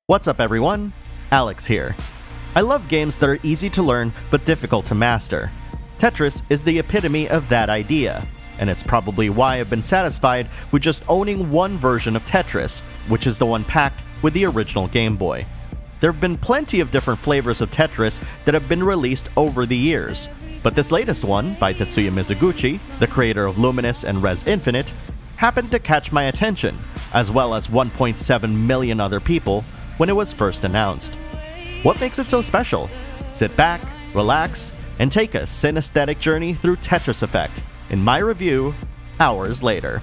What's up everyone? Alex here. I love games that are easy to learn but difficult to master. Tetris is the epitome of that idea, and it's probably why I've been satisfied with just owning one version of Tetris, which is the one packed with the original Game Boy. There have been plenty of different flavors of Tetris that have been released over the years, but this latest one, by Tetsuya Mizuguchi, the creator of Luminous and Rez Infinite, happened to catch my attention, as well as 1.7 million other people, when it was first announced. What makes it so special? Sit back, relax, and take a synesthetic journey through Tetris Effect in my review, hours later.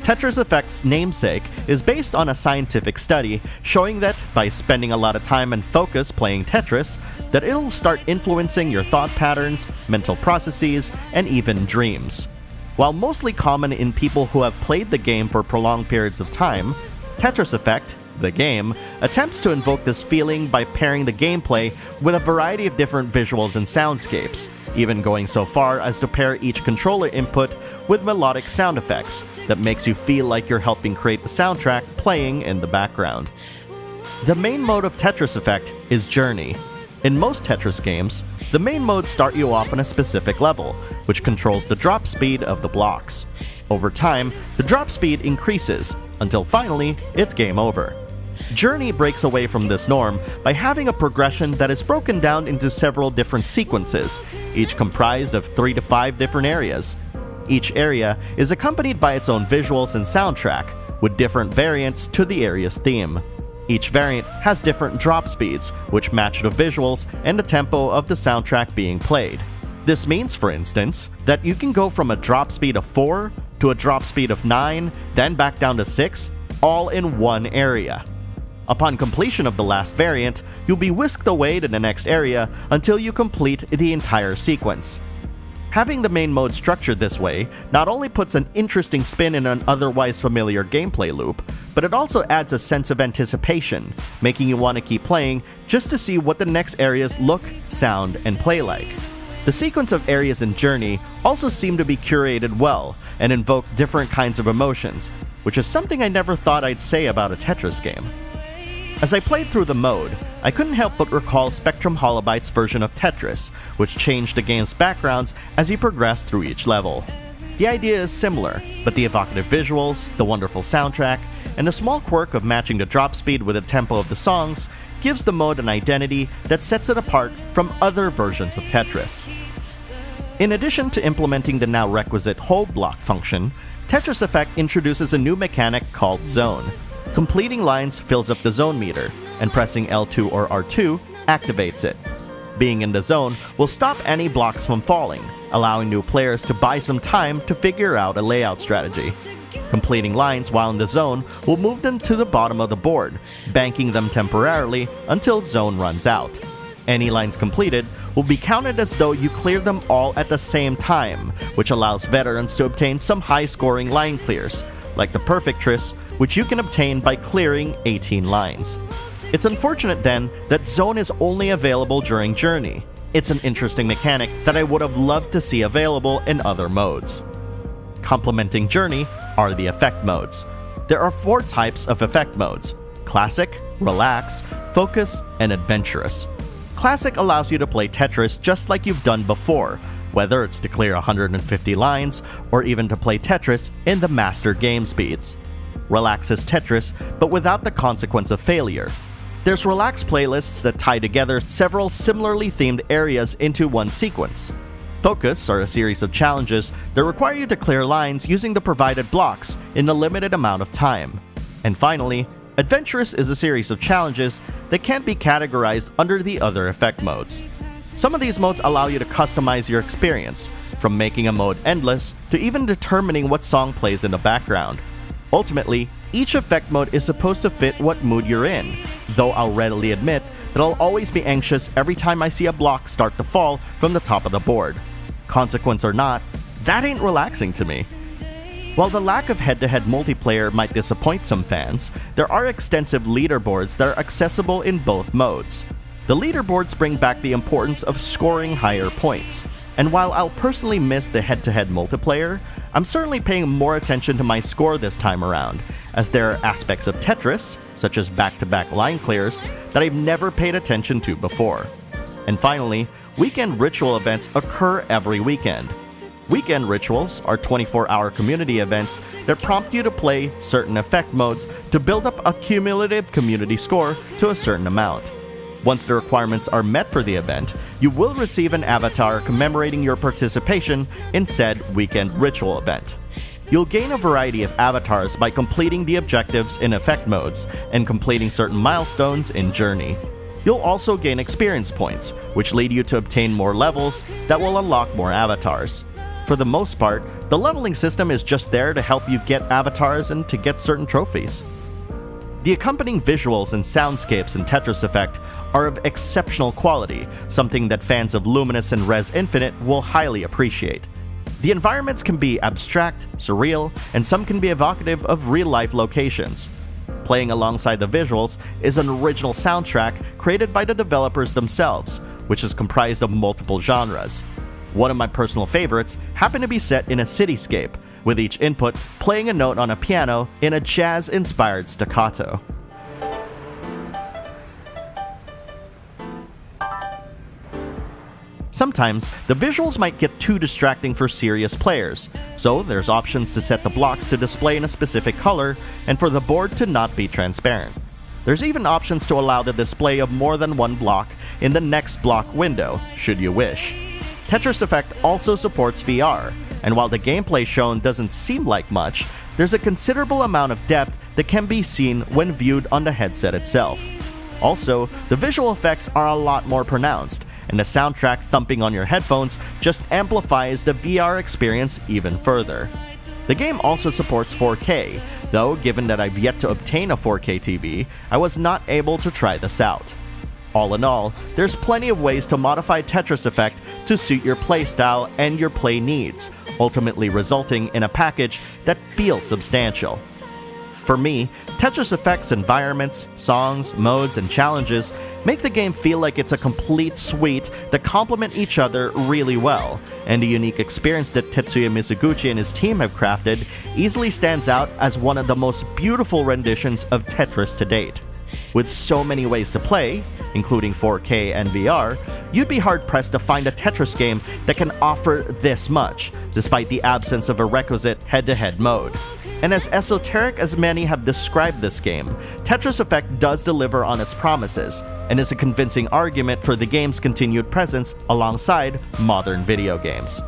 Tetris Effect's namesake is based on a scientific study showing that by spending a lot of time and focus playing Tetris, that it'll start influencing your thought patterns, mental processes, and even dreams. While mostly common in people who have played the game for prolonged periods of time, Tetris Effect, the game, attempts to invoke this feeling by pairing the gameplay with a variety of different visuals and soundscapes, even going so far as to pair each controller input with melodic sound effects that makes you feel like you're helping create the soundtrack playing in the background. The main mode of Tetris Effect is Journey. In most Tetris games, the main modes start you off on a specific level, which controls the drop speed of the blocks. Over time, the drop speed increases, until finally, it's game over. Journey breaks away from this norm by having a progression that is broken down into several different sequences, each comprised of 3 to 5 different areas. Each area is accompanied by its own visuals and soundtrack, with different variants to the area's theme. Each variant has different drop speeds, which match the visuals and the tempo of the soundtrack being played. This means, for instance, that you can go from a drop speed of 4 to a drop speed of 9, then back down to 6, all in one area. Upon completion of the last variant, you'll be whisked away to the next area until you complete the entire sequence. Having the main mode structured this way not only puts an interesting spin in an otherwise familiar gameplay loop, but it also adds a sense of anticipation, making you want to keep playing just to see what the next areas look, sound, and play like. The sequence of areas in Journey also seem to be curated well and invoke different kinds of emotions, which is something I never thought I'd say about a Tetris game. As I played through the mode, I couldn't help but recall Spectrum Holobyte's version of Tetris, which changed the game's backgrounds as you progressed through each level. The idea is similar, but the evocative visuals, the wonderful soundtrack, and the small quirk of matching the drop speed with the tempo of the songs gives the mode an identity that sets it apart from other versions of Tetris. In addition to implementing the now requisite hold block function, Tetris Effect introduces a new mechanic called Zone. Completing lines fills up the zone meter, and pressing L2 or R2 activates it. Being in the zone will stop any blocks from falling, allowing new players to buy some time to figure out a layout strategy. Completing lines while in the zone will move them to the bottom of the board, banking them temporarily until zone runs out. Any lines completed will be counted as though you cleared them all at the same time, which allows veterans to obtain some high-scoring line clears, like the Perfectris, which you can obtain by clearing 18 lines. It's unfortunate then that Zone is only available during Journey. It's an interesting mechanic that I would have loved to see available in other modes. Complementing Journey are the effect modes. There are 4 types of effect modes: Classic, Relax, Focus, and Adventurous. Classic allows you to play Tetris just like you've done before, whether it's to clear 150 lines or even to play Tetris in the master game speeds. Relax is Tetris, but without the consequence of failure. There's Relax playlists that tie together several similarly themed areas into one sequence. Focus are a series of challenges that require you to clear lines using the provided blocks in a limited amount of time. And finally, Adventurous is a series of challenges that can't be categorized under the other effect modes. Some of these modes allow you to customize your experience, from making a mode endless to even determining what song plays in the background. Ultimately, each effect mode is supposed to fit what mood you're in, though I'll readily admit that I'll always be anxious every time I see a block start to fall from the top of the board. Consequence or not, that ain't relaxing to me. While the lack of head-to-head multiplayer might disappoint some fans, there are extensive leaderboards that are accessible in both modes. The leaderboards bring back the importance of scoring higher points. And while I'll personally miss the head-to-head multiplayer, I'm certainly paying more attention to my score this time around, as there are aspects of Tetris, such as back-to-back line clears, that I've never paid attention to before. And finally, weekend ritual events occur every weekend. Weekend rituals are 24-hour community events that prompt you to play certain effect modes to build up a cumulative community score to a certain amount. Once the requirements are met for the event, you will receive an avatar commemorating your participation in said weekend ritual event. You'll gain a variety of avatars by completing the objectives in effect modes and completing certain milestones in Journey. You'll also gain experience points, which lead you to obtain more levels that will unlock more avatars. For the most part, the leveling system is just there to help you get avatars and to get certain trophies. The accompanying visuals and soundscapes in Tetris Effect are of exceptional quality, something that fans of Luminous and Rez Infinite will highly appreciate. The environments can be abstract, surreal, and some can be evocative of real-life locations. Playing alongside the visuals is an original soundtrack created by the developers themselves, which is comprised of multiple genres. One of my personal favorites happened to be set in a cityscape, with each input playing a note on a piano in a jazz-inspired staccato. Sometimes, the visuals might get too distracting for serious players, so there's options to set the blocks to display in a specific color and for the board to not be transparent. There's even options to allow the display of more than one block in the next block window, should you wish. Tetris Effect also supports VR, and while the gameplay shown doesn't seem like much, there's a considerable amount of depth that can be seen when viewed on the headset itself. Also, the visual effects are a lot more pronounced, and the soundtrack thumping on your headphones just amplifies the VR experience even further. The game also supports 4K, though given that I've yet to obtain a 4K TV, I was not able to try this out. All in all, there's plenty of ways to modify Tetris Effect to suit your playstyle and your play needs, ultimately resulting in a package that feels substantial. For me, Tetris Effect's environments, songs, modes, and challenges make the game feel like it's a complete suite that complement each other really well, and the unique experience that Tetsuya Mizuguchi and his team have crafted easily stands out as one of the most beautiful renditions of Tetris to date. With so many ways to play, including 4K and VR, you'd be hard-pressed to find a Tetris game that can offer this much, despite the absence of a requisite head-to-head mode. And as esoteric as many have described this game, Tetris Effect does deliver on its promises, and is a convincing argument for the game's continued presence alongside modern video games.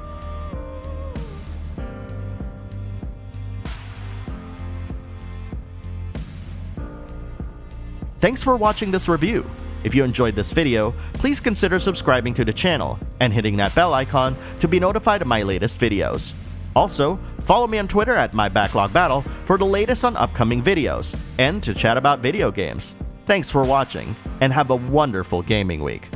Thanks for watching this review. If you enjoyed this video, please consider subscribing to the channel and hitting that bell icon to be notified of my latest videos. Also, follow me on Twitter at MyBacklogBattle for the latest on upcoming videos, and to chat about video games. Thanks for watching, and have a wonderful gaming week.